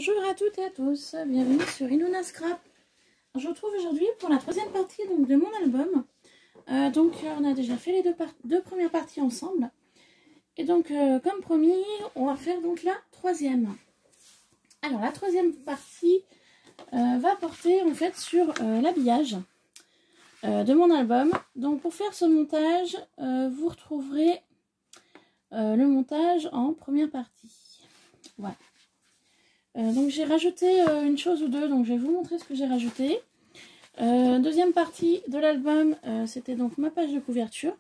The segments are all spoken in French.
Bonjour à toutes et à tous, bienvenue sur Iluna Scrap. Je vous retrouve aujourd'hui pour la troisième partie donc, de mon album. On a déjà fait les deux premières parties ensemble. Et donc comme promis, on va faire donc la troisième. Alors la troisième partie va porter en fait sur l'habillage de mon album. Donc pour faire ce montage, vous retrouverez le montage en première partie. Voilà. Donc j'ai rajouté une chose ou deux, donc je vais vous montrer ce que j'ai rajouté. Deuxième partie de l'album, c'était donc ma page de couverture.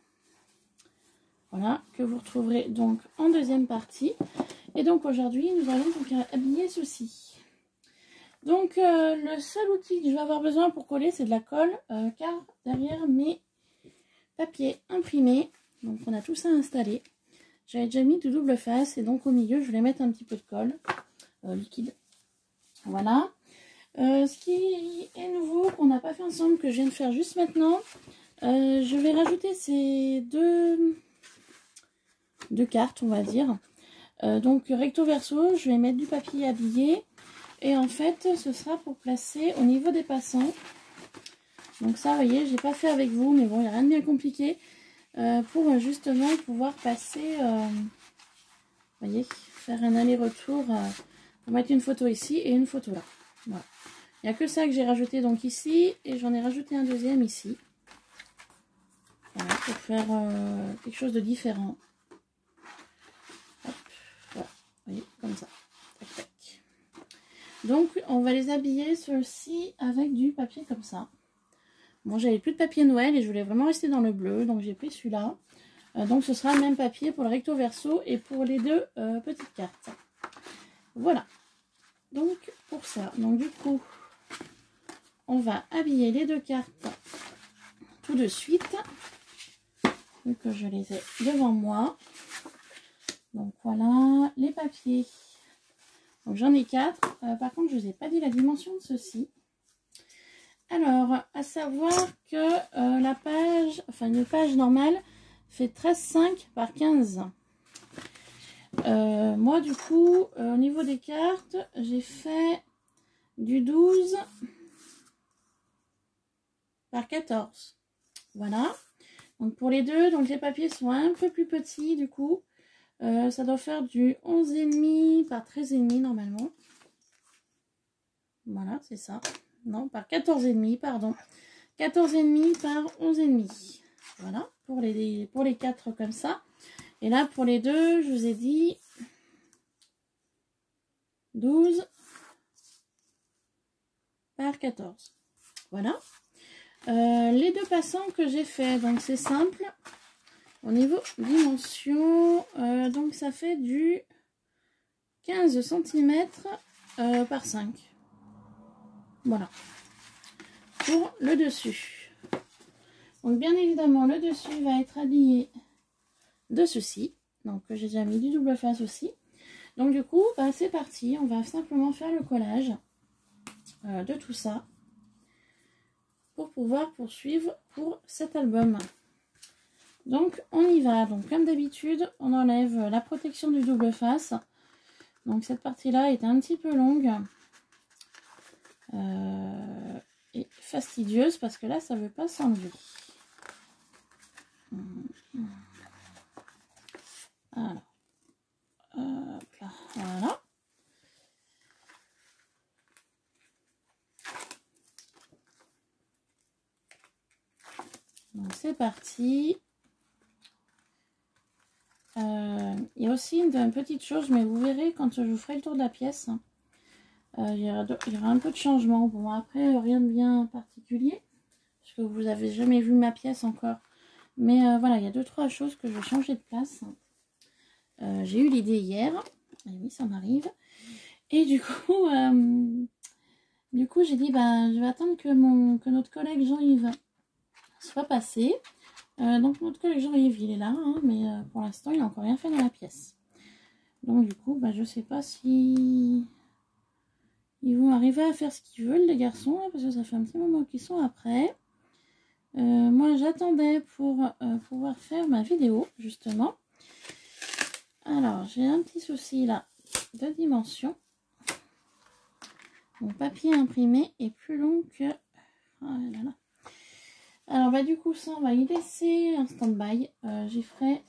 Voilà, que vous retrouverez donc en deuxième partie. Et donc aujourd'hui, nous allons donc habiller ceci. Donc le seul outil que je vais avoir besoin pour coller, c'est de la colle, car derrière mes papiers imprimés, donc on a tout ça installé. J'avais déjà mis du double face et donc au milieu, je voulais mettre un petit peu de colle. Liquide. Voilà. Ce qui est nouveau, qu'on n'a pas fait ensemble, que je viens de faire juste maintenant, je vais rajouter ces deux cartes, on va dire. Donc recto verso, je vais mettre du papier habillé et en fait ce sera pour placer au niveau des passants. Donc ça, vous voyez, j'ai pas fait avec vous, mais bon, il n'y a rien de bien compliqué pour justement pouvoir passer, vous voyez, faire un aller-retour. On va mettre une photo ici et une photo là. Voilà. Il n'y a que ça que j'ai rajouté donc ici. Et j'en ai rajouté un deuxième ici. Voilà, pour faire quelque chose de différent. Hop, voilà. Vous voyez, comme ça. Tac, tac. Donc on va les habiller ceux-ci avec du papier comme ça. Bon, j'avais plus de papier Noël et je voulais vraiment rester dans le bleu. Donc j'ai pris celui-là. Donc ce sera le même papier pour le recto verso et pour les deux petites cartes. Voilà, donc pour ça, donc du coup, on va habiller les deux cartes tout de suite, vu que je les ai devant moi. Donc voilà, les papiers, donc j'en ai 4, par contre je ne vous ai pas dit la dimension de ceux-ci. Alors, à savoir que la page, enfin une page normale, fait 13,5 par 15. Moi du coup au niveau des cartes j'ai fait du 12 par 14. Voilà, donc pour les deux, donc les papiers sont un peu plus petits du coup, ça doit faire du 11,5 par 13,5 normalement. Voilà, c'est ça. Non, par 14,5, pardon, 14,5 par 11,5. Voilà, pour les 4 comme ça. Et là, pour les deux, je vous ai dit 12 par 14. Voilà. Les deux passants que j'ai fait, donc c'est simple. Au niveau dimension, donc ça fait du 15 cm par 5. Voilà. Pour le dessus. Donc bien évidemment, le dessus va être habillé de ceci, donc j'ai déjà mis du double face aussi. Donc du coup bah, c'est parti, on va simplement faire le collage de tout ça pour pouvoir poursuivre pour cet album. Donc on y va. Donc comme d'habitude, on enlève la protection du double face. Donc cette partie là est un petit peu longue et fastidieuse parce que là ça veut pas s'enlever. Alors, hop là, voilà. Donc c'est parti. Il y a aussi une petite chose, mais vous verrez quand je vous ferai le tour de la pièce. Il y aura un peu de changement. Bon, après, rien de bien particulier, parce que vous n'avez jamais vu ma pièce encore. Mais voilà, il y a 2-3 choses que je vais changer de place. J'ai eu l'idée hier. Et oui, ça m'arrive. Et du coup j'ai dit, bah, je vais attendre que notre collègue Jean-Yves soit passé. Donc notre collègue Jean-Yves, il est là, hein, mais pour l'instant, il n'a encore rien fait dans la pièce. Donc du coup, bah, je sais pas si ils vont arriver à faire ce qu'ils veulent, les garçons, là, parce que ça fait un petit moment qu'ils sont après. Moi, j'attendais pour pouvoir faire ma vidéo, justement. Alors, j'ai un petit souci là de dimension. mon papier imprimé est plus long que... Oh là là. Alors bah du coup ça on va y laisser un stand-by. J'y ferai...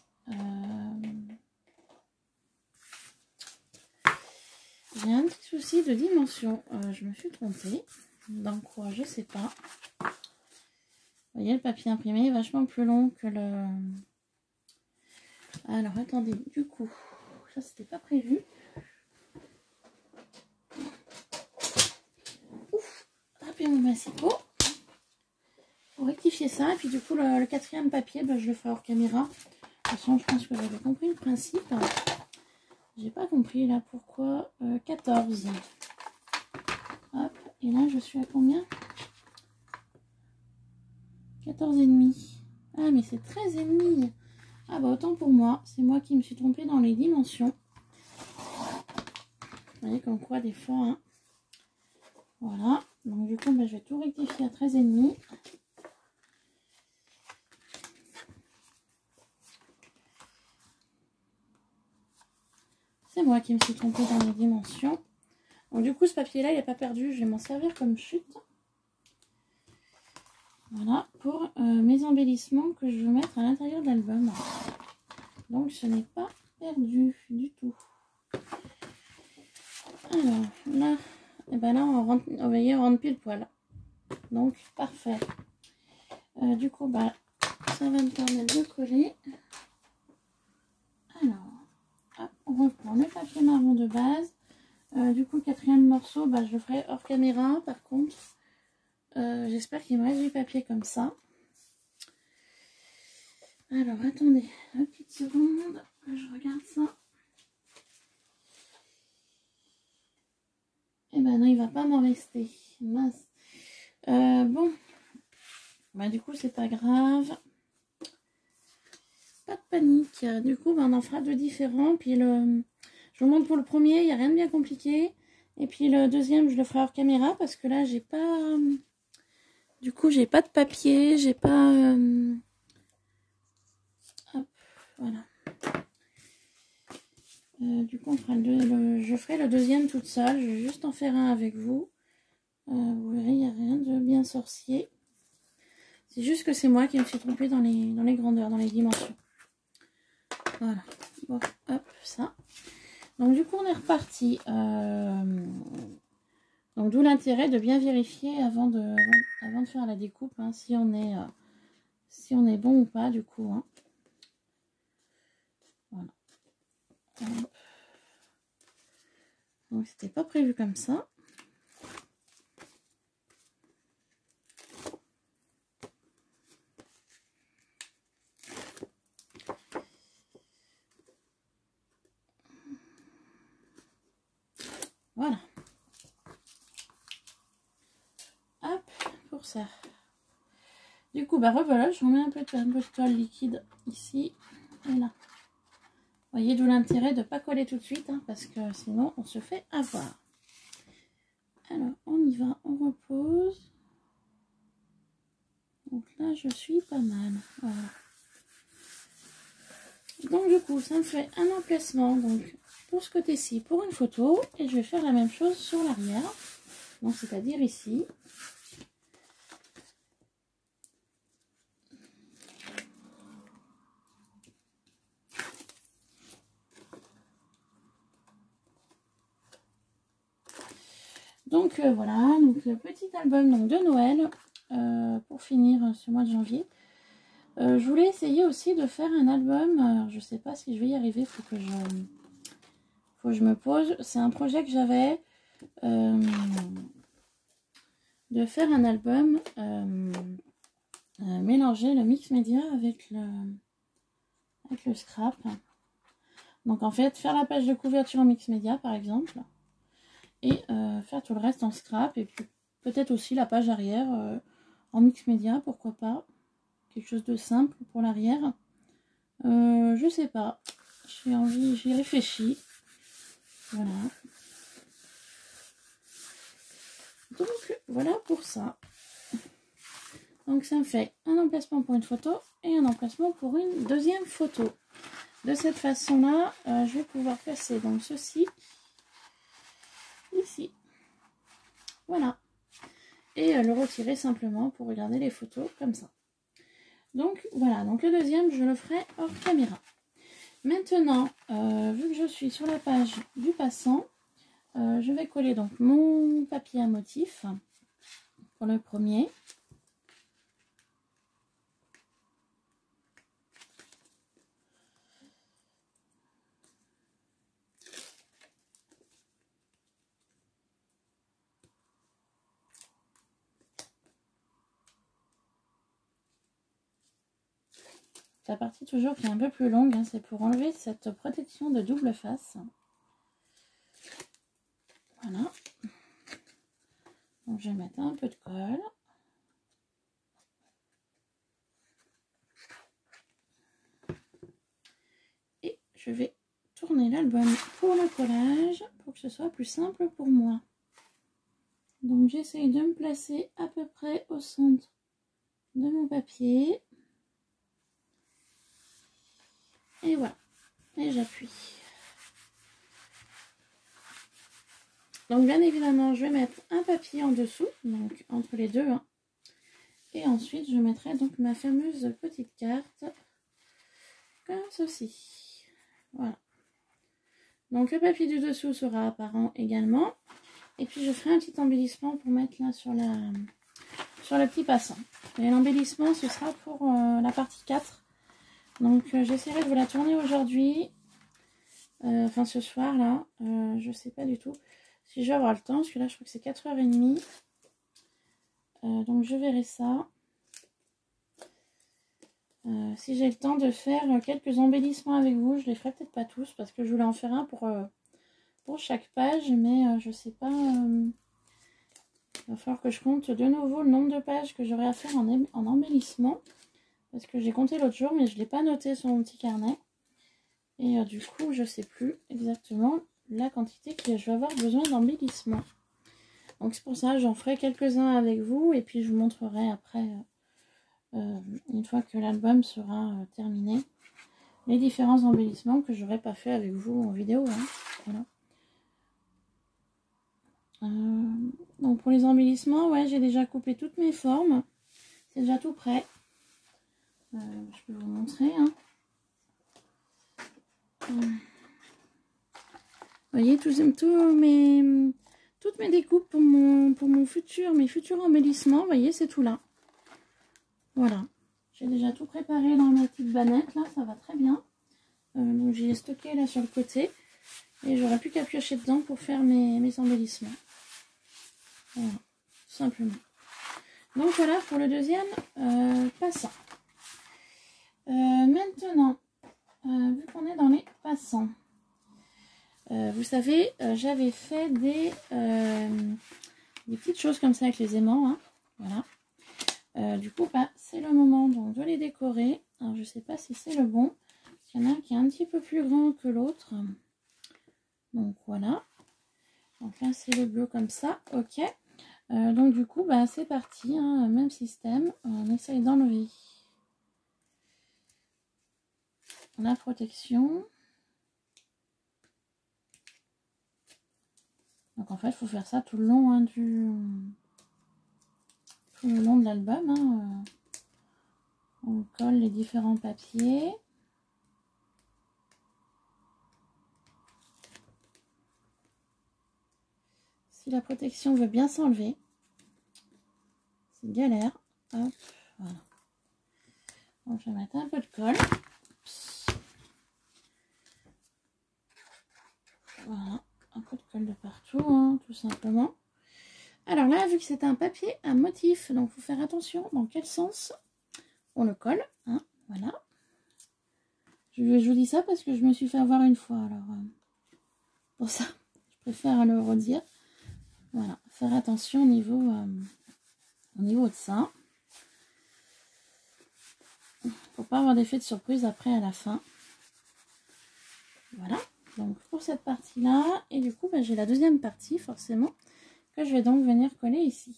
J'ai un petit souci de dimension. Je me suis trompée. Dans quoi je sais pas. Vous voyez le papier imprimé est vachement plus long que le... Alors attendez, du coup, ça c'était pas prévu. Ouf, tapez mon massicot. Pour rectifier ça, et puis du coup le quatrième papier, bah, je le ferai hors caméra. De toute façon, je pense que vous avez compris le principe. J'ai pas compris là pourquoi 14. Hop, et là je suis à combien? 14,5. Ah mais c'est 13,5. Ah bah autant pour moi, c'est moi qui me suis trompée dans les dimensions. Vous voyez comme quoi des fois, hein. Voilà, donc du coup bah, je vais tout rectifier à 13,5. C'est moi qui me suis trompée dans les dimensions. Donc du coup ce papier là il n'est pas perdu, je vais m'en servir comme chute. Voilà, pour mes embellissements que je veux mettre à l'intérieur de l'album. Donc ce n'est pas perdu du tout. Alors là, et ben là on rentre, vous voyez, on rentre pile poil. Donc parfait. Du coup bah ça va me permettre de coller. Alors, hop, on reprend le papier marron de base. Du coup le quatrième morceau, bah, je le ferai hors caméra par contre. J'espère qu'il me reste du papier comme ça. Alors attendez une petite seconde, je regarde ça. Et ben non, il va pas m'en rester. Mince. Bon. Bah du coup c'est pas grave. Pas de panique. Du coup bah, on en fera deux différents. Puis je vous montre pour le premier, il n'y a rien de bien compliqué. Et puis le deuxième je le ferai hors caméra parce que là j'ai pas... Du coup j'ai pas de papier, j'ai pas... Hop, voilà. Du coup on fera je ferai le deuxième toute seule. Je vais juste en faire un avec vous. Vous verrez, il n'y a rien de bien sorcier. C'est juste que c'est moi qui me suis trompée dans les grandeurs, dans les dimensions. Voilà. Bon, hop, ça. Donc du coup, on est reparti. Donc d'où l'intérêt de bien vérifier avant de faire la découpe, hein, si on est bon ou pas, du coup. Hein. Voilà. Donc c'était pas prévu comme ça. Voilà. Hop, pour ça. Du coup, bah rebelote, je remets un peu de toile liquide ici et là. Vous voyez, d'où l'intérêt de ne pas coller tout de suite, hein, parce que sinon on se fait avoir. Alors, on y va, on repose. Donc là, je suis pas mal. Voilà. Donc du coup, ça me fait un emplacement donc pour ce côté-ci pour une photo. Et je vais faire la même chose sur l'arrière. Donc c'est-à-dire ici. Donc voilà, donc le petit album donc, de Noël pour finir ce mois de janvier. Je voulais essayer aussi de faire un album. Alors, je sais pas si je vais y arriver, faut que je me pose. C'est un projet que j'avais de faire un album mélanger le mix média avec le scrap. Donc en fait, faire la page de couverture en mix média par exemple. Et faire tout le reste en scrap. Et puis peut-être aussi la page arrière en mix média, pourquoi pas. Quelque chose de simple pour l'arrière. Je sais pas. J'y réfléchis. Voilà. Donc voilà pour ça. Donc ça me fait un emplacement pour une photo et un emplacement pour une deuxième photo. De cette façon-là, je vais pouvoir placer donc ceci ici. Voilà. Et le retirer simplement pour regarder les photos comme ça. Donc voilà, donc le deuxième, je le ferai hors caméra. Maintenant, vu que je suis sur la page du passant, je vais coller donc mon papier à motif pour le premier. La partie toujours qui est un peu plus longue, hein, c'est pour enlever cette protection de double face. Voilà. Donc je vais mettre un peu de colle. Et je vais tourner l'album pour le collage pour que ce soit plus simple pour moi. Donc j'essaye de me placer à peu près au centre de mon papier. Et voilà. Et j'appuie. Donc bien évidemment, je vais mettre un papier en dessous, donc entre les deux. Hein. Et ensuite, je mettrai donc ma fameuse petite carte, comme ceci. Voilà. Donc le papier du dessous sera apparent également. Et puis je ferai un petit embellissement pour mettre là sur le petit passant. Et l'embellissement, ce sera pour la partie 4. Donc j'essaierai de vous la tourner aujourd'hui. Enfin ce soir là. Je sais pas du tout si je vais avoir le temps. Parce que là je crois que c'est 4h30. Donc je verrai ça. Si j'ai le temps de faire quelques embellissements avec vous. Je les ferai peut-être pas tous. Parce que je voulais en faire un pour chaque page. Mais je sais pas... il va falloir que je compte de nouveau le nombre de pages que j'aurai à faire en embellissement. Parce que j'ai compté l'autre jour, mais je ne l'ai pas noté sur mon petit carnet. Et du coup, je ne sais plus exactement la quantité que je vais avoir besoin d'embellissement. Donc c'est pour ça, j'en ferai quelques-uns avec vous. Et puis je vous montrerai après, une fois que l'album sera terminé, les différents embellissements que j'aurais pas fait avec vous en vidéo. Hein. Voilà. Donc pour les embellissements, ouais, j'ai déjà coupé toutes mes formes. C'est déjà tout prêt. Je peux vous montrer. Hein. Vous voyez, toutes mes découpes pour mes futurs embellissements. Vous voyez, c'est tout là. Voilà. J'ai déjà tout préparé dans ma petite banette. Là, ça va très bien. Donc j'ai stocké là sur le côté. Et j'aurai plus qu'à piocher dedans pour faire mes embellissements. Voilà, tout simplement. Donc voilà pour le deuxième passant. Maintenant, vu qu'on est dans les passants, vous savez, j'avais fait des petites choses comme ça avec les aimants. Hein, voilà. Du coup, bah, c'est le moment donc, de les décorer. Alors, je sais pas si c'est le bon. Il y en a un qui est un petit peu plus grand que l'autre. Donc voilà. Donc là, c'est le bleu comme ça. Ok. Donc du coup, bah, c'est parti. Hein, même système. On essaye d'enlever la protection. Donc en fait, il faut faire ça tout le long hein, tout le long de l'album. Hein, on colle les différents papiers. Si la protection veut bien s'enlever, c'est galère. Hop, voilà. Donc je vais mettre un peu de colle. Voilà, un peu de colle de partout, hein, tout simplement. Alors là, vu que c'est un papier à motif, donc il faut faire attention dans quel sens on le colle. Hein, voilà. Je vous dis ça parce que je me suis fait avoir une fois. Alors, pour ça, je préfère le redire. Voilà, faire attention au niveau de ça. Pour pas avoir d'effet de surprise après à la fin. Voilà. Donc pour cette partie là, et du coup bah, j'ai la deuxième partie forcément que je vais donc venir coller ici.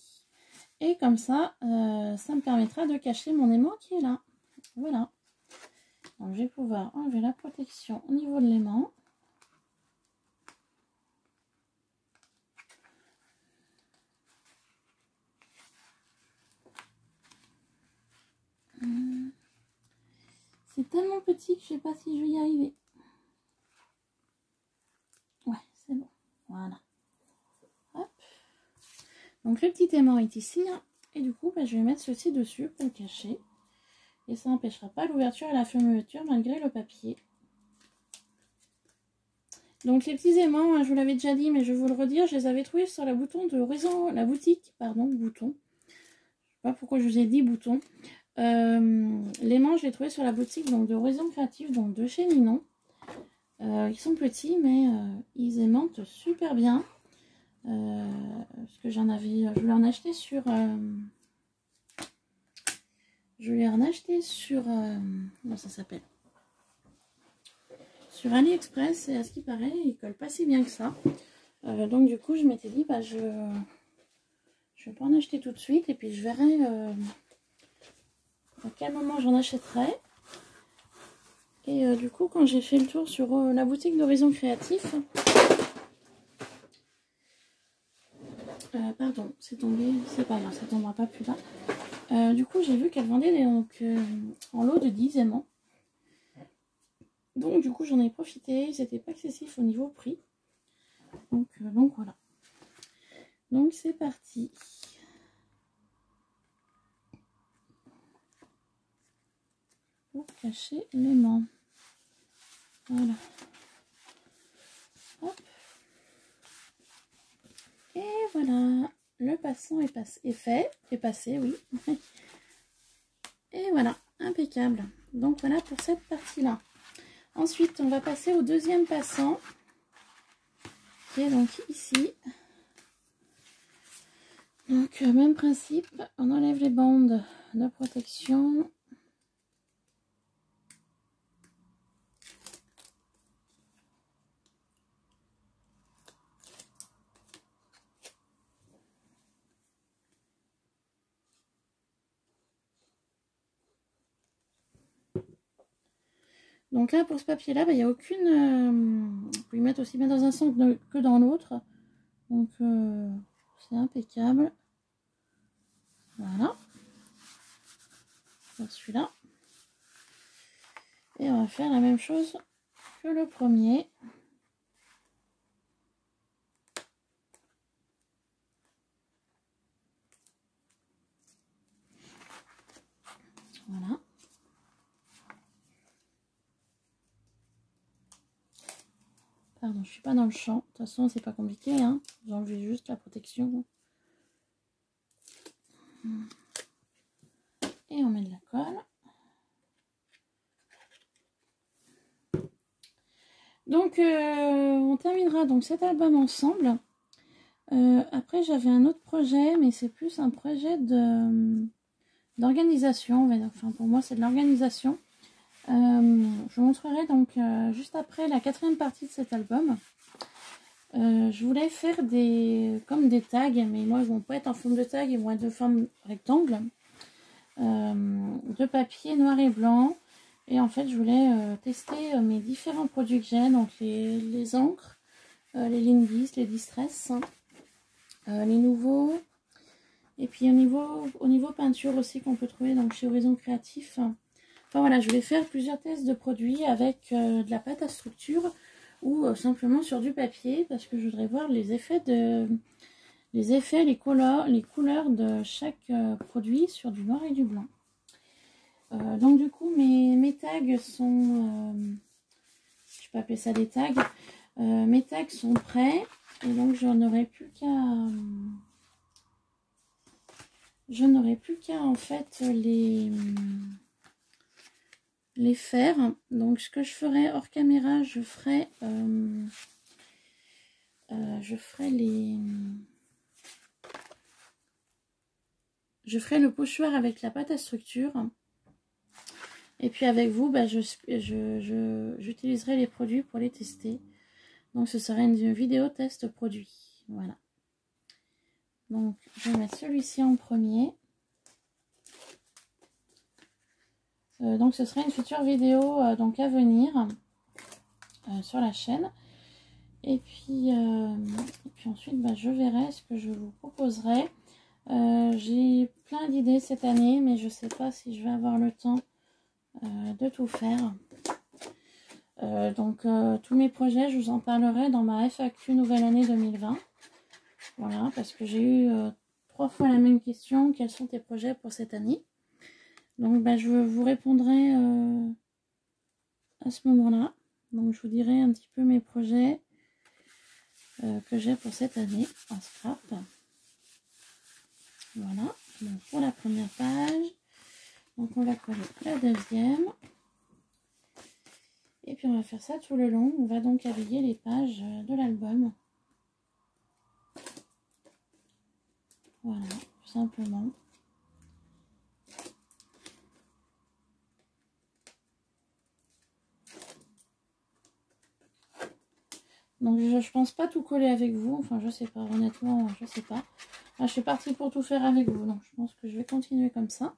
Et comme ça, ça me permettra de cacher mon aimant qui est là. Voilà. Donc je vais pouvoir enlever la protection au niveau de l'aimant. C'est tellement petit que je sais pas si je vais y arriver. Ouais, c'est bon. Voilà. Hop. Donc le petit aimant est ici. Hein, et du coup, bah, je vais mettre ceci dessus pour le cacher. Et ça n'empêchera pas l'ouverture et la fermeture malgré le papier. Donc les petits aimants, hein, je vous l'avais déjà dit, mais je vais vous le redire, je les avais trouvés sur la boutique, bouton. Je sais pas pourquoi je vous ai dit bouton. L'aimant, je l'ai trouvé sur la boutique donc, de Horizon Créatif, donc de chez Ninon. Ils sont petits, mais ils aimantent super bien. Parce que je voulais en acheter sur... comment ça s'appelle? Sur AliExpress, et à ce qui paraît, ils collent pas si bien que ça. Donc du coup, je m'étais dit, bah, je vais pas en acheter tout de suite, et puis je verrai à quel moment j'en achèterai. Et du coup, quand j'ai fait le tour sur la boutique d'Horizon Créatif, pardon, c'est tombé, c'est pas grave, ça tombera pas plus tard. Du coup, j'ai vu qu'elle vendait en lot de 10 aimants. Donc du coup, j'en ai profité, c'était pas excessif au niveau prix. Donc voilà. Donc c'est parti. Pour cacher l'aimant. Voilà. Hop. Et voilà. Le passant est passé, oui. Et voilà, impeccable. Donc voilà pour cette partie-là. Ensuite, on va passer au deuxième passant. Qui est donc ici. Donc même principe, on enlève les bandes de protection. Donc là, pour ce papier-là, il n'y a aucune... vous pouvez mettre aussi bien dans un sens que dans l'autre. Donc, c'est impeccable. Voilà. Pour celui-là. Et on va faire la même chose que le premier. Voilà. Pardon, je suis pas dans le champ. De toute façon, c'est pas compliqué. Hein. Vous enlevez juste la protection. Et on met de la colle. Donc, on terminera donc cet album ensemble. Après, j'avais un autre projet, mais c'est plus un projet d'organisation. Enfin, pour moi, c'est de l'organisation. Je vous montrerai donc juste après la quatrième partie de cet album. Je voulais faire comme des tags, mais moi ils vont pas être en forme de tag, ils vont être de forme rectangle, de papier noir et blanc. Et en fait je voulais tester mes différents produits que j'ai, donc les encres, les Lindis, les Distress, les nouveaux, et puis au niveau peinture aussi qu'on peut trouver donc chez Horizon Créatif. Enfin voilà, je vais faire plusieurs tests de produits avec de la pâte à structure ou simplement sur du papier parce que je voudrais voir les effets, les couleurs de chaque produit sur du noir et du blanc. Donc du coup, mes tags sont, je peux appeler ça des tags, mes tags sont prêts et donc je n'aurai plus qu'à en fait les faire. Donc ce que je ferai hors caméra, je ferai le pochoir avec la pâte à structure. Et puis avec vous, bah, j'utiliserai les produits pour les tester. Donc ce sera une vidéo test produit. Voilà. Donc je vais mettre celui-ci en premier. Donc ce sera une future vidéo donc à venir sur la chaîne. Et puis ensuite, bah, je verrai ce que je vous proposerai. J'ai plein d'idées cette année, mais je sais pas si je vais avoir le temps de tout faire. Donc tous mes projets, je vous en parlerai dans ma FAQ nouvelle année 2020. Voilà, parce que j'ai eu 3 fois la même question. Quels sont tes projets pour cette année? Donc je vous répondrai à ce moment-là. Donc je vous dirai un petit peu mes projets que j'ai pour cette année en scrap. Voilà, donc pour la première page. Donc on va coller la deuxième. Et puis on va faire ça tout le long. On va donc habiller les pages de l'album. Voilà, tout simplement. Donc je pense pas tout coller avec vous. Enfin je sais pas, honnêtement je sais pas. Là je suis partie pour tout faire avec vous. Donc je pense que je vais continuer comme ça.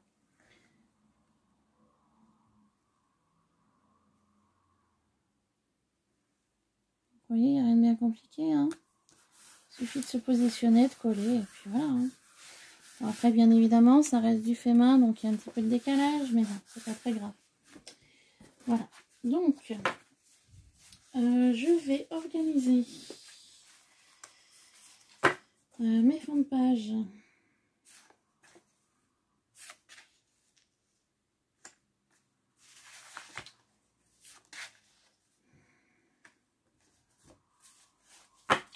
Vous voyez, il n'y a rien de bien compliqué. Hein. Il suffit de se positionner, de coller, et puis voilà. Hein. Bon, après, bien évidemment, ça reste du fait main, donc il y a un petit peu de décalage, mais bon, c'est pas très grave. Voilà. Donc, je vais organiser mes fonds de page.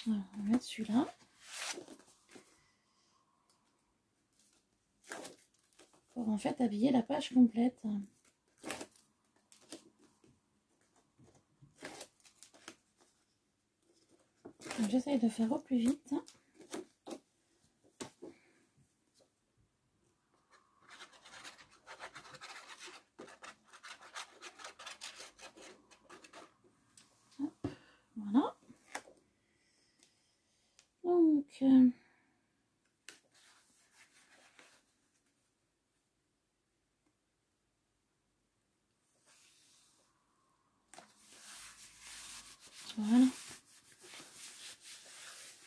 Alors, on va mettre celui-là. Pour en fait habiller la page complète. J'essaye de faire au plus vite. Voilà. Donc, voilà.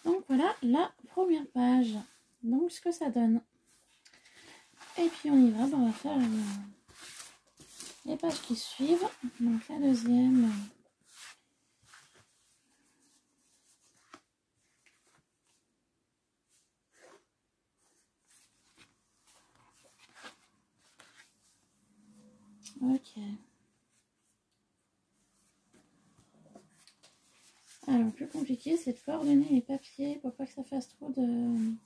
Donc voilà la première page. Donc ce que ça donne. Et puis on y va, on va faire les pages qui suivent. Donc la deuxième. Ok. Alors le plus compliqué c'est de coordonner les papiers pour pas que ça fasse trop de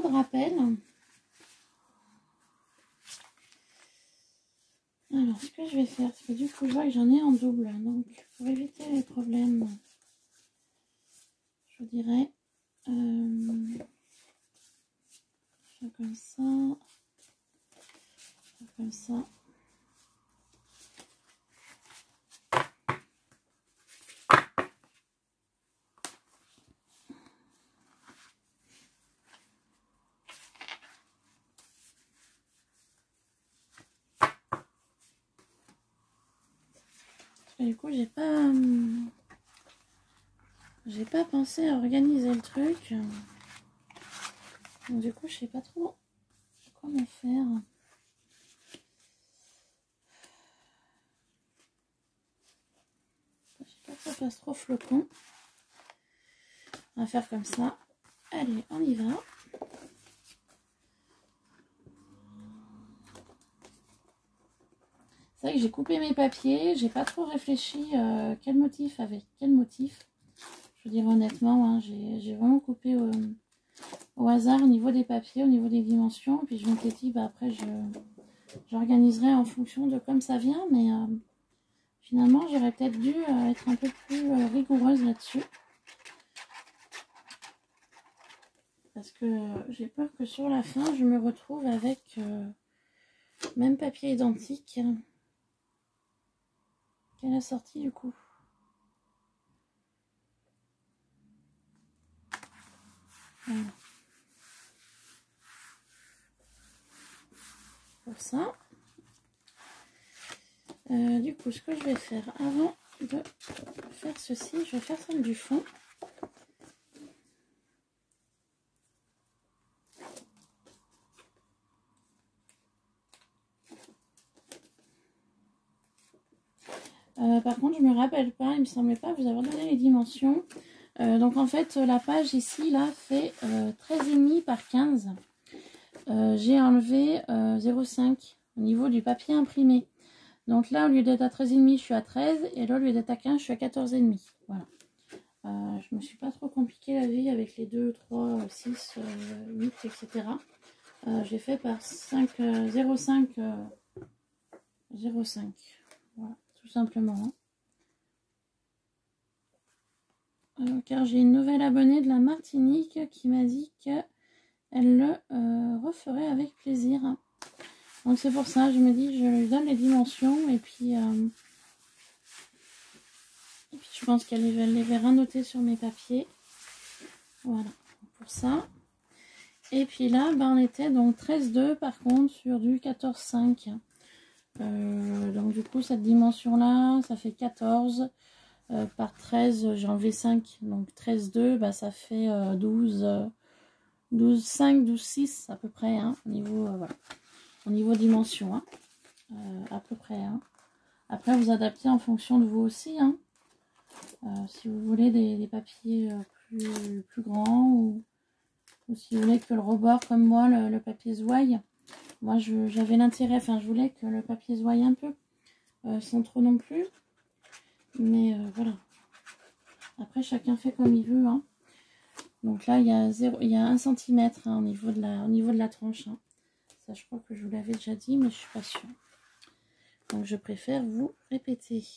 rappels. Alors ce que je vais faire, c'est que du coup je vois que j'en ai en double. Donc pour éviter les problèmes, je vous dirais faire comme ça. Faire comme ça. Et du coup, j'ai pas pensé à organiser le truc. Donc du coup, je sais pas trop comment faire. Je sais pas que ça fasse trop flocon. On va faire comme ça. Allez, on y va. C'est vrai que j'ai coupé mes papiers. J'ai pas trop réfléchi quel motif avec quel motif. Je veux dire honnêtement, hein, j'ai vraiment coupé au hasard au niveau des papiers, au niveau des dimensions. Puis je m'étais dit, bah après j'organiserai en fonction de comme ça vient. Mais finalement, j'aurais peut-être dû être un peu plus rigoureuse là-dessus. Parce que j'ai peur que sur la fin, je me retrouve avec même papier identique qu'à la sortie du coup. Voilà. Pour ça. Du coup, ce que je vais faire avant de faire ceci, je vais faire celle du fond. Par contre, je me rappelle pas, il me semblait pas vous avoir donné les dimensions. Donc en fait, la page ici, là, fait 13,5 par 15. J'ai enlevé 0,5 au niveau du papier imprimé. Donc là, au lieu d'être à 13,5, je suis à 13. Et là, au lieu d'être à 15, je suis à 14,5. Voilà. Je me suis pas trop compliqué la vie avec les 2, 3, 6, 8, etc. J'ai fait par 5, 0,5. 0,5. Voilà, tout simplement. Car j'ai une nouvelle abonnée de la Martinique qui m'a dit qu'elle le referait avec plaisir. Donc c'est pour ça, je me dis, je lui donne les dimensions et puis je pense qu'elle les verra noter sur mes papiers. Voilà, pour ça. Et puis là, ben, on était donc 13,2 par contre sur du 14,5. Donc du coup, cette dimension-là, ça fait 14. Par 13, j'ai enlevé 5, donc 13,2, bah, ça fait 12, 12,5, 12,6 à peu près, hein, voilà. Au niveau dimension, hein, à peu près. Hein. Après, vous adaptez en fonction de vous aussi. Hein. Si vous voulez des papiers plus grands ou si vous voulez que le rebord, comme moi, le papier zouaille. Moi, j'avais l'intérêt, enfin, je voulais que le papier zouaille un peu, sans trop non plus. Mais voilà. Après, chacun fait comme il veut. Hein. Donc là, il y a 1 cm hein, au niveau de la tranche. Hein. Ça, je crois que je vous l'avais déjà dit, mais je suis pas sûre. Donc, je préfère vous répéter.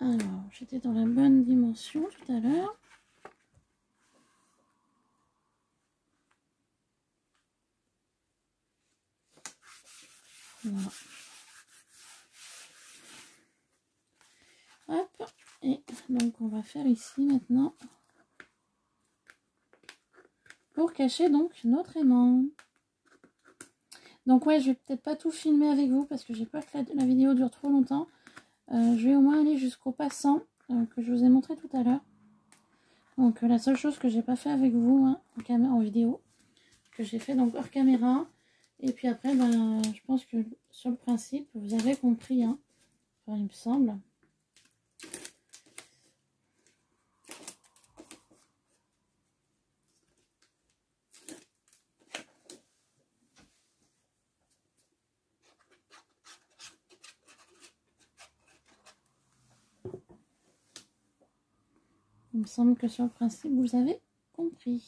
Alors, j'étais dans la bonne dimension tout à l'heure. Voilà. Hop. Et donc, on va faire ici maintenant pour cacher donc notre aimant. Donc ouais, je vais peut-être pas tout filmer avec vous parce que j'ai peur que la vidéo dure trop longtemps. Je vais au moins aller jusqu'au passant que je vous ai montré tout à l'heure. Donc la seule chose que j'ai pas fait avec vous hein, en vidéo, que j'ai fait donc hors caméra. Et puis après, ben, je pense que sur le principe, vous avez compris. Hein. Enfin, il me semble. Il me semble que sur le principe, vous avez compris.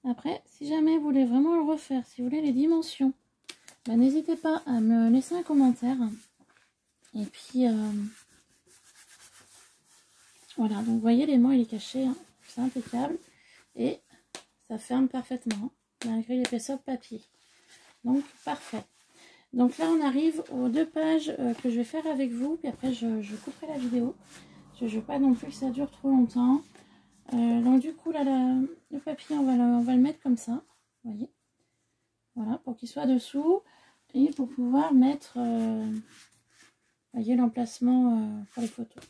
Après, si jamais vous voulez vraiment le refaire, si vous voulez les dimensions, ben, n'hésitez pas à me laisser un commentaire. Et puis, voilà. Donc, vous voyez, l'aimant, il est caché. Hein. C'est impeccable. Et ça ferme parfaitement, malgré l'épaisseur de papier. Donc, parfait. Donc là, on arrive aux 2 pages que je vais faire avec vous. Puis après, je couperai la vidéo. Je ne veux pas non plus que ça dure trop longtemps. Donc du coup, là, le papier, on va le mettre comme ça. Vous voyez. Voilà, pour qu'il soit dessous. Et pour pouvoir mettre, voyez, l'emplacement pour les photos.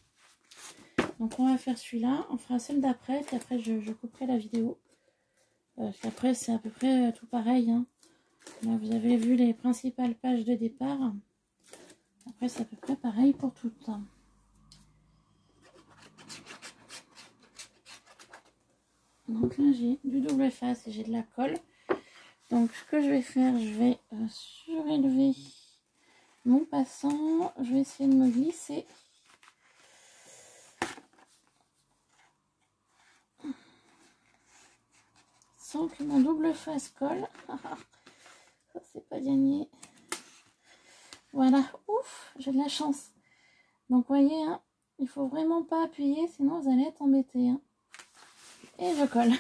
Donc on va faire celui-là. On fera celle d'après. Puis après, je couperai la vidéo. Parce qu'après, c'est à peu près tout pareil. Hein. Là, vous avez vu les principales pages de départ. Après, c'est à peu près pareil pour toutes. Donc là, j'ai du double face et j'ai de la colle. Donc, ce que je vais faire, je vais surélever mon passant. Je vais essayer de me glisser. Sans que mon double face colle. Ça, c'est pas gagné. Voilà. Ouf, j'ai de la chance. Donc, vous voyez, hein, il faut vraiment pas appuyer, sinon vous allez être embêté. Hein. Et je colle.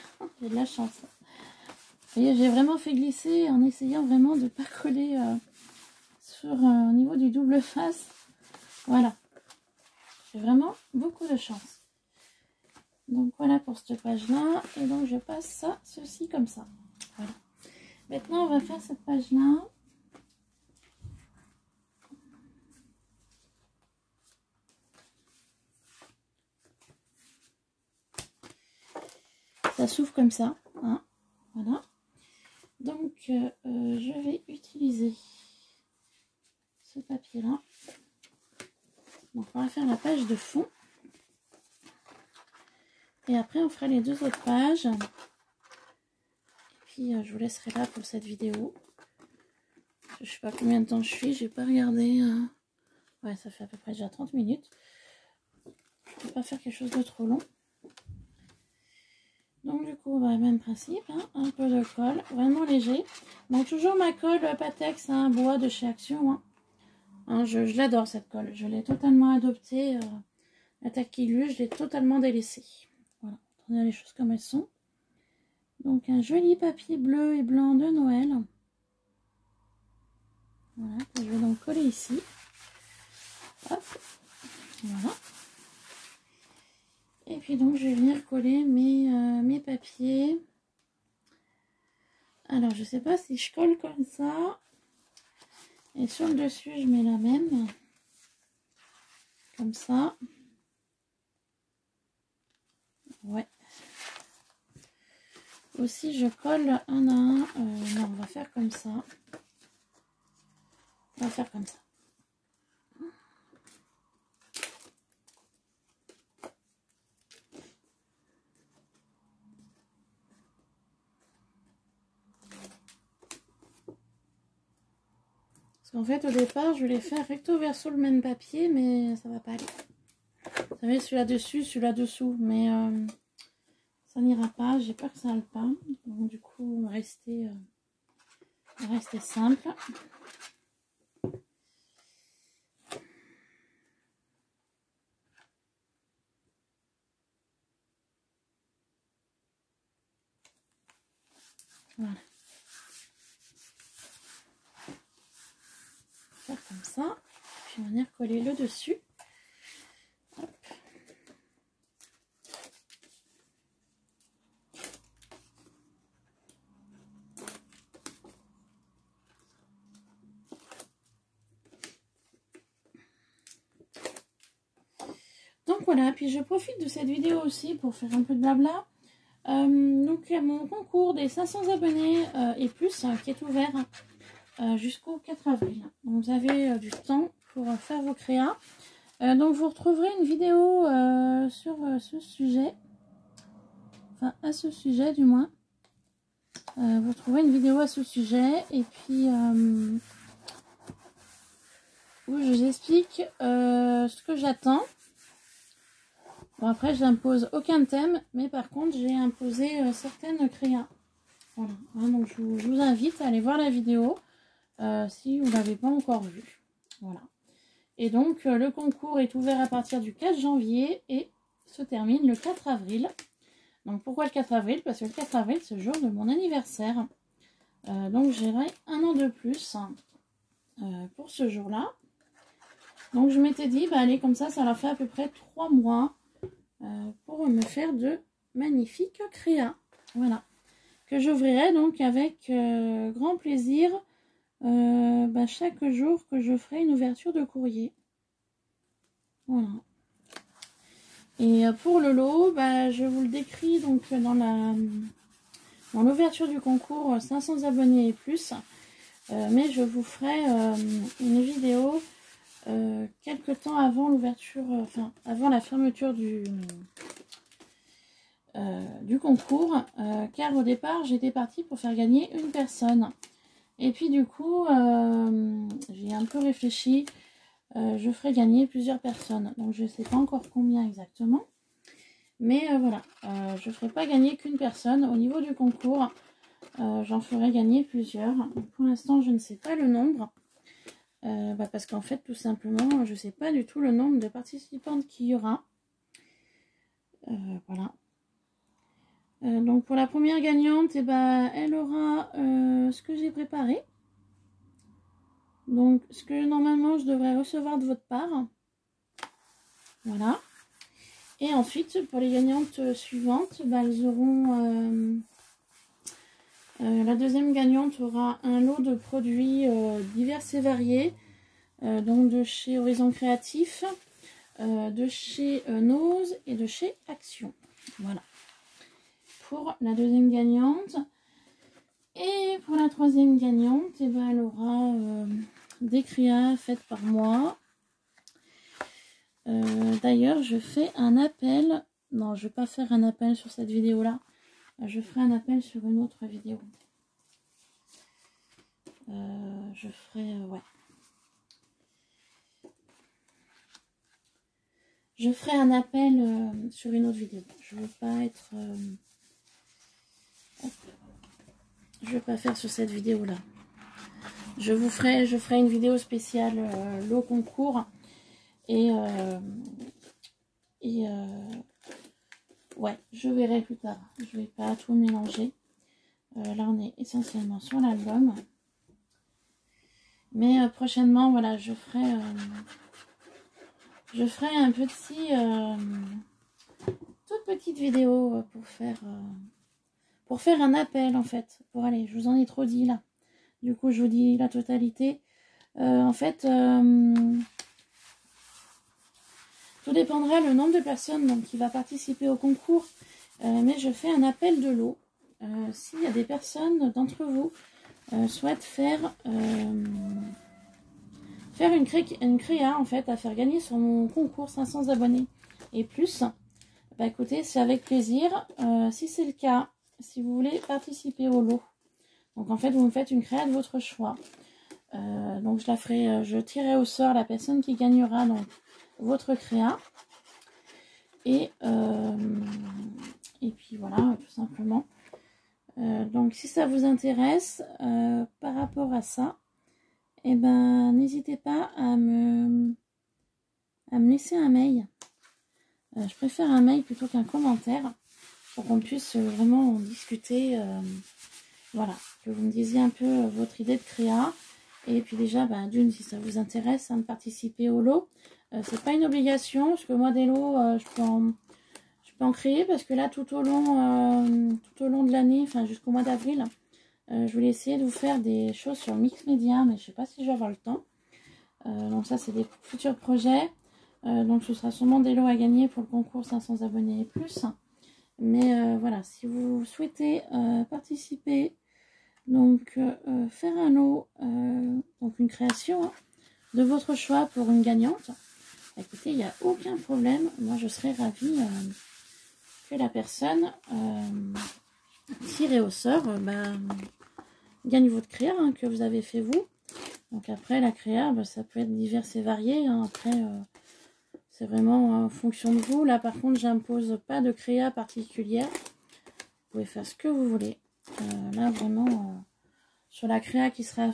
J'ai de la chance. Vous voyez, j'ai vraiment fait glisser en essayant vraiment de ne pas coller au niveau du double face. Voilà. J'ai vraiment beaucoup de chance. Donc voilà pour cette page-là. Et donc je passe ça, ceci comme ça. Voilà. Maintenant, on va faire cette page-là. Ça s'ouvre comme ça. Hein. Voilà. Donc, je vais utiliser ce papier-là. Donc on va faire la page de fond. Et après on fera les 2 autres pages. Et puis je vous laisserai là pour cette vidéo. Je sais pas combien de temps je suis, j'ai pas regardé. Ouais, ça fait à peu près déjà 30 minutes. Je ne vais pas faire quelque chose de trop long. Donc du coup, bah, même principe, hein, un peu de colle, vraiment léger. Donc toujours ma colle Patex, hein, bois de chez Action. Hein, je l'adore cette colle, je l'ai totalement adoptée. La Taquilu, je l'ai totalement délaissée. Voilà, on tourne les choses comme elles sont. Donc un joli papier bleu et blanc de Noël. Voilà, que je vais donc coller ici. Hop, voilà. Et puis donc je vais venir coller mes papiers. Alors je sais pas si je colle comme ça. Et sur le dessus je mets la même. Comme ça. Ouais. Aussi je colle un à un. Non, on va faire comme ça. On va faire comme ça. Parce qu'en fait, au départ, je voulais faire recto verso le même papier, mais ça va pas aller. Vous savez, celui-là dessus, celui-là dessous, mais ça n'ira pas. J'ai peur que ça n'aille pas. Donc, du coup, on va rester simple. Voilà. Faire comme ça. Puis, on va venir coller le dessus. Hop. Donc voilà, puis je profite de cette vidéo aussi pour faire un peu de blabla. Donc il y a mon concours des 500 abonnés et plus qui est ouvert jusqu'au 4 avril. Donc vous avez du temps pour faire vos créas. Donc vous retrouverez une vidéo sur ce sujet. Enfin à ce sujet du moins. Vous trouverez une vidéo à ce sujet. Et puis où je vous explique ce que j'attends. Bon après je n'impose aucun thème. Mais par contre j'ai imposé certaines créas. Voilà. Hein, donc je vous invite à aller voir la vidéo. Si vous ne l'avez pas encore vu. Voilà. Et donc le concours est ouvert à partir du 4 janvier et se termine le 4 avril. Donc pourquoi le 4 avril? Parce que le 4 avril c'est le jour de mon anniversaire. Donc j'aurai un an de plus pour ce jour-là. Donc je m'étais dit, bah allez, comme ça leur fait à peu près 3 mois pour me faire de magnifiques créas. Voilà. Que j'ouvrirai donc avec grand plaisir. Chaque jour que je ferai une ouverture de courrier. Voilà. Et pour le lot, je vous le décris donc dans l'ouverture du concours 500 abonnés et plus. Mais je vous ferai une vidéo quelques temps avant l'ouverture, avant la fermeture du concours. Car au départ, j'étais partie pour faire gagner une personne. Et puis du coup, j'ai un peu réfléchi, je ferai gagner plusieurs personnes. Donc je ne sais pas encore combien exactement. Mais voilà, je ne ferai pas gagner qu'une personne. Au niveau du concours, j'en ferai gagner plusieurs. Pour l'instant, je ne sais pas le nombre. Parce qu'en fait, tout simplement, je ne sais pas du tout le nombre de participantes qu'il y aura. Voilà. Donc pour la première gagnante, elle aura ce que j'ai préparé. Donc ce que normalement je devrais recevoir de votre part. Voilà. Et ensuite pour les gagnantes suivantes, elles auront... la deuxième gagnante aura un lot de produits divers et variés. Donc de chez Horizon Créatif, de chez Nose et de chez Action. Voilà. Pour la deuxième gagnante. Et pour la troisième gagnante, elle aura des créas faites par moi. D'ailleurs, je fais un appel. Non, je ne vais pas faire un appel sur cette vidéo-là. Je ferai un appel sur une autre vidéo. Je ferai... ouais. Je ferai un appel sur une autre vidéo. Je ne veux pas être... je vais pas faire sur cette vidéo-là. Je ferai une vidéo spéciale lot concours. Ouais, je verrai plus tard. Je vais pas tout mélanger. Là, on est essentiellement sur l'album. Mais prochainement, voilà, je ferai un petit... toute petite vidéo pour faire un appel, en fait. Pour aller, je vous en ai trop dit, là. Du coup, je vous dis la totalité. En fait... tout dépendra le nombre de personnes donc, qui va participer au concours. Mais je fais un appel de lot. S'il y a des personnes d'entre vous souhaitent faire une créa en fait, à faire gagner sur mon concours 500 abonnés et plus, bah écoutez, c'est avec plaisir. Si c'est le cas, si vous voulez participer au lot, donc en fait, vous me faites une créa de votre choix. Donc je la ferai, je tirerai au sort la personne qui gagnera donc votre créa et puis voilà, tout simplement. Donc si ça vous intéresse par rapport à ça, et ben n'hésitez pas à me laisser un mail. Je préfère un mail plutôt qu'un commentaire pour qu'on puisse vraiment en discuter. Voilà, que vous me disiez un peu votre idée de créa. Et puis déjà, d'une, si ça vous intéresse, de participer au lot. C'est pas une obligation, parce que moi des lots, je peux en créer, parce que là tout au long de l'année, enfin jusqu'au mois d'avril, je voulais essayer de vous faire des choses sur Mix Media, mais je sais pas si je vais avoir le temps. Donc ça c'est des futurs projets. Donc ce sera sûrement des lots à gagner pour le concours 500 abonnés et plus. Mais voilà, si vous souhaitez participer, donc faire un lot, donc une création hein, de votre choix pour une gagnante, écoutez, il n'y a aucun problème. Moi, je serais ravie que la personne tirée au sort gagne votre créa hein, que vous avez fait vous. Donc après, la créa, ça peut être divers et varié. Hein. Après, c'est vraiment en fonction de vous. Là, par contre, j'impose pas de créa particulière. Vous pouvez faire ce que vous voulez. Là, vraiment, sur la créa qui sera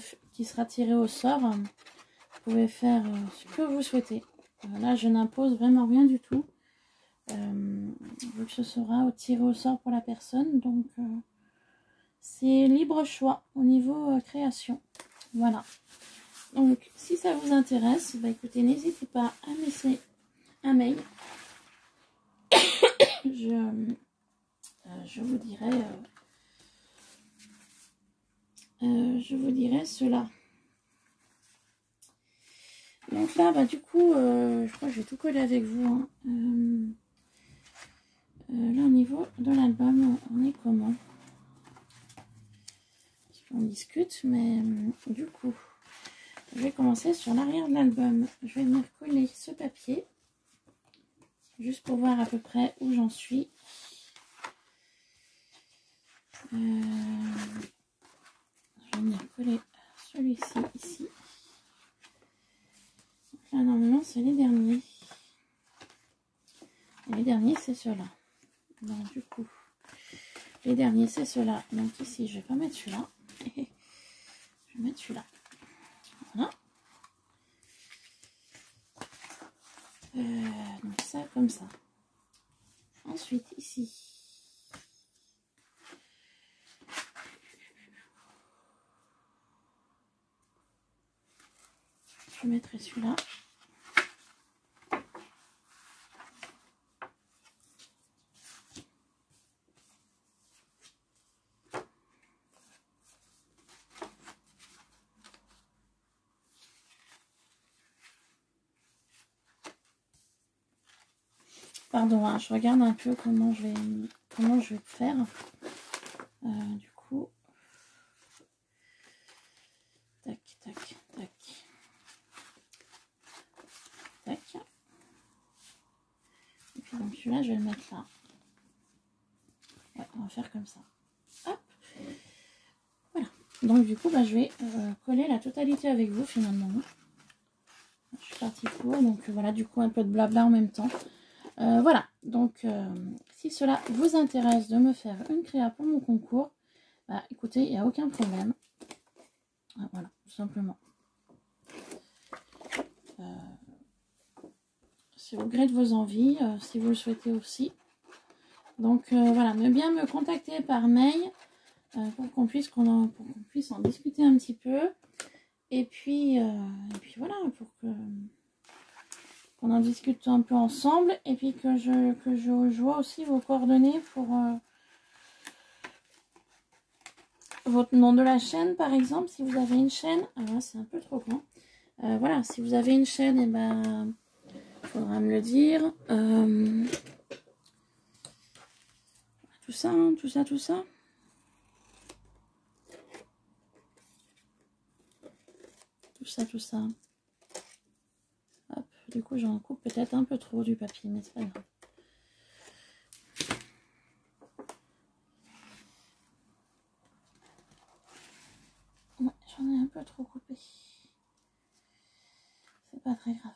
tirée au sort, vous pouvez faire ce que vous souhaitez. Là, je n'impose vraiment rien du tout. Vu que ce sera tiré au sort pour la personne. Donc, c'est libre choix au niveau création. Voilà. Donc, si ça vous intéresse, écoutez, n'hésitez pas à me laisser un mail. Je vous dirai cela. Donc là, du coup, je crois que je vais tout coller avec vous. Hein. Là, au niveau de l'album, on est comment? On discute, mais du coup, je vais commencer sur l'arrière de l'album. Je vais venir coller ce papier, juste pour voir à peu près où j'en suis. Je vais venir coller celui-ci ici. Là, normalement, c'est les derniers. Et les derniers, c'est ceux-là. Donc, du coup, les derniers, c'est ceux-là. Donc, ici, je vais pas mettre celui-là. Je vais mettre celui-là. Voilà. Donc, ça, comme ça. Ensuite, ici. Je mettrai celui-là. Pardon, hein, je regarde un peu comment je vais faire. Du coup, tac, tac, tac. Donc celui-là, je vais le mettre là. Ouais, on va faire comme ça. Hop. Voilà. Donc du coup, bah, je vais coller la totalité avec vous finalement. Je suis partie pour, donc voilà, du coup un peu de blabla en même temps. Voilà, donc si cela vous intéresse de me faire une créa pour mon concours, bah écoutez, il n'y a aucun problème. Voilà, tout simplement. C'est au gré de vos envies, si vous le souhaitez aussi. Donc voilà, bien me contacter par mail pour qu'on puisse en discuter un petit peu. Et puis voilà, pour qu'on en discute un peu ensemble. Et puis que je vois aussi vos coordonnées pour votre nom de la chaîne, par exemple, si vous avez une chaîne. Alors là, c'est un peu trop grand. Voilà, si vous avez une chaîne, et ben, il faudra me le dire. Tout ça, hein, tout ça, tout ça. Tout ça, tout ça. Hop, du coup, j'en coupe peut-être un peu trop du papier, mais c'est pas grave. Ouais, j'en ai un peu trop coupé. C'est pas très grave.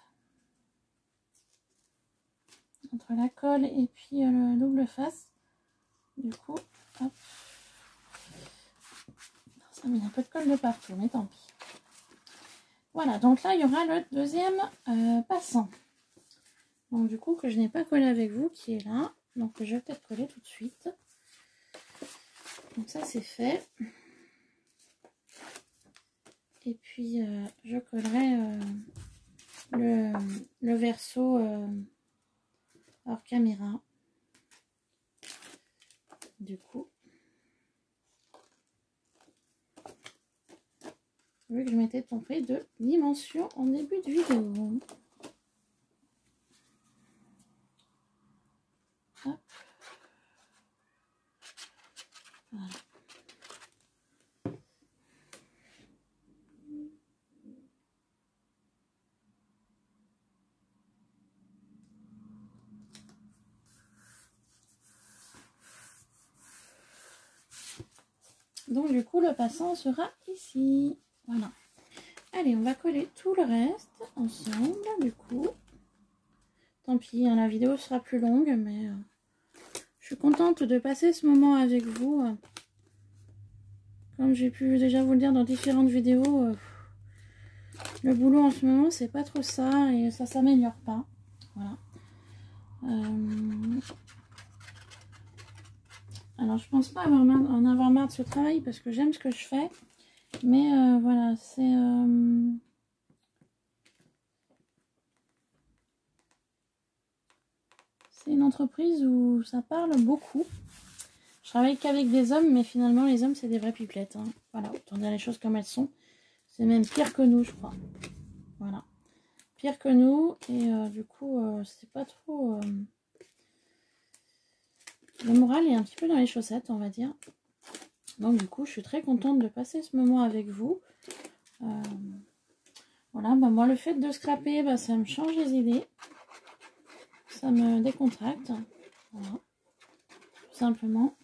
Entre la colle et puis le double face. Du coup, hop. Ça met un peu de colle de partout, mais tant pis. Voilà, donc là, il y aura le deuxième passant. Donc du coup, que je n'ai pas collé avec vous, qui est là. Donc je vais peut-être coller tout de suite. Donc ça, c'est fait. Et puis, je collerai le verso hors caméra. Du coup, vu que je m'étais trompée de dimension en début de vidéo. Hop. Voilà. Donc du coup, le passant sera ici. Voilà. Allez, on va coller tout le reste ensemble, du coup. Tant pis, hein, la vidéo sera plus longue, mais je suis contente de passer ce moment avec vous. Comme j'ai pu déjà vous le dire dans différentes vidéos, le boulot en ce moment, c'est pas trop ça et ça s'améliore pas. Voilà. Alors, je pense pas en avoir marre de ce travail parce que j'aime ce que je fais. Mais voilà, c'est une entreprise où ça parle beaucoup. Je travaille qu'avec des hommes, mais finalement, les hommes, c'est des vraies pipelettes. Hein. Voilà, autant dire les choses comme elles sont. C'est même pire que nous, je crois. Voilà. Pire que nous. Et du coup, c'est pas trop... Le moral est un petit peu dans les chaussettes, on va dire. Donc, du coup, je suis très contente de passer ce moment avec vous. Voilà, bah, moi, le fait de scraper, bah, ça me change les idées. Ça me décontracte. Voilà. Tout simplement.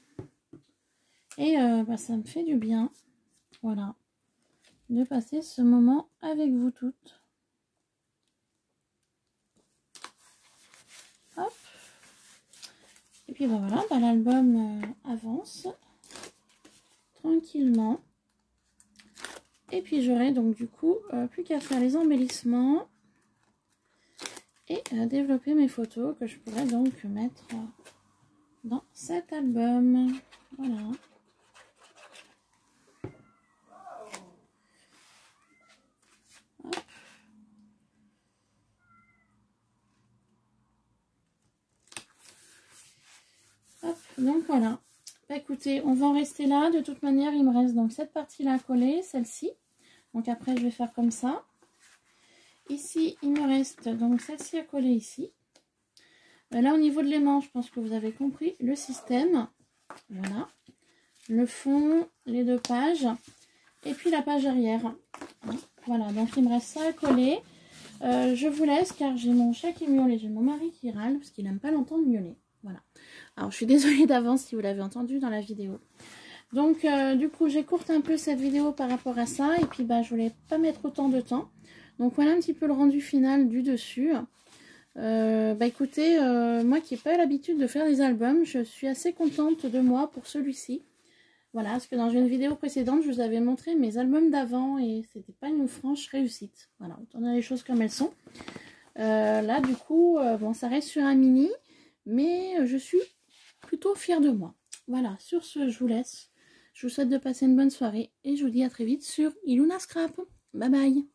Et bah, ça me fait du bien. Voilà. De passer ce moment avec vous toutes. Hop. Et puis bah, voilà, bah, l'album avance tranquillement. Et puis j'aurai donc du coup plus qu'à faire les embellissements et développer mes photos que je pourrais donc mettre dans cet album. Voilà. Hop. Hop, donc voilà. Bah, écoutez, on va en rester là. De toute manière, il me reste donc cette partie-là à coller, celle-ci. Donc après, je vais faire comme ça. Ici, il me reste donc celle-ci à coller ici. Là, au niveau de l'aimant, je pense que vous avez compris le système. Voilà. Le fond, les deux pages. Et puis la page arrière. Voilà, donc il me reste ça à coller. Je vous laisse car j'ai mon chat qui miaule et j'ai mon mari qui râle parce qu'il n'aime pas l'entendre miauler. Voilà. Alors je suis désolée d'avance si vous l'avez entendu dans la vidéo. Donc du coup j'écourte un peu cette vidéo par rapport à ça. Et puis bah je voulais pas mettre autant de temps. Donc voilà un petit peu le rendu final du dessus. Bah écoutez, moi qui n'ai pas l'habitude de faire des albums, je suis assez contente de moi pour celui-ci. Voilà, parce que dans une vidéo précédente, je vous avais montré mes albums d'avant et c'était pas une franche réussite. Voilà, on a les choses comme elles sont. Là, du coup, bon, ça reste sur un mini, mais je suis plutôt fière de moi. Voilà, sur ce, je vous laisse. Je vous souhaite de passer une bonne soirée et je vous dis à très vite sur Iluna Scrap. Bye bye!